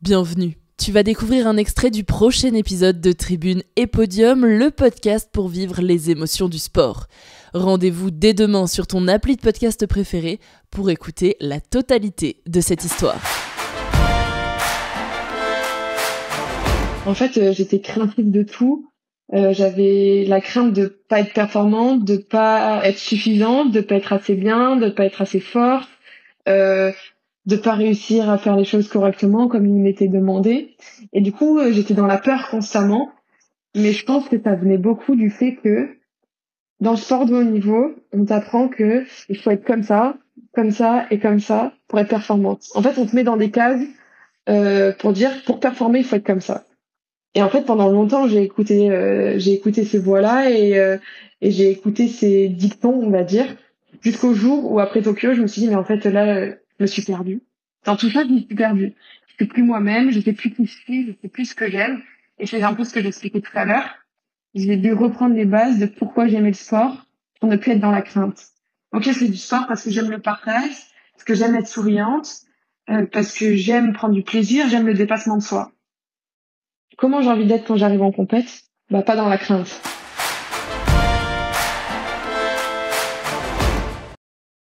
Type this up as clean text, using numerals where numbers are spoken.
Bienvenue. Tu vas découvrir un extrait du prochain épisode de Tribune et Podium, le podcast pour vivre les émotions du sport. Rendez-vous dès demain sur ton appli de podcast préféré pour écouter la totalité de cette histoire. En fait, j'étais craintive de tout. J'avais la crainte de pas être performante, de pas être suffisante, de pas être assez bien, de pas être assez forte, de pas réussir à faire les choses correctement comme il m'était demandé. Et du coup, j'étais dans la peur constamment. Mais je pense que ça venait beaucoup du fait que dans le sport de haut niveau, on t'apprend que il faut être comme ça et comme ça pour être performante. En fait, on te met dans des cases pour dire pour performer, il faut être comme ça. Et en fait, pendant longtemps, j'ai écouté ces voix-là et j'ai écouté ces dictons, on va dire, jusqu'au jour où après Tokyo, je me suis dit mais en fait là, je me suis perdue. Dans tout ça, je me suis perdue. Je suis plus moi-même, je sais plus qui je suis, je sais plus ce que j'aime. Et c'est un peu ce que j'expliquais tout à l'heure. J'ai dû reprendre les bases de pourquoi j'aimais le sport pour ne plus être dans la crainte. Ok, c'est du sport parce que j'aime le partage, parce que j'aime être souriante, parce que j'aime prendre du plaisir, j'aime le dépassement de soi. Comment j'ai envie d'être quand j'arrive en compète? Bah, pas dans la crainte.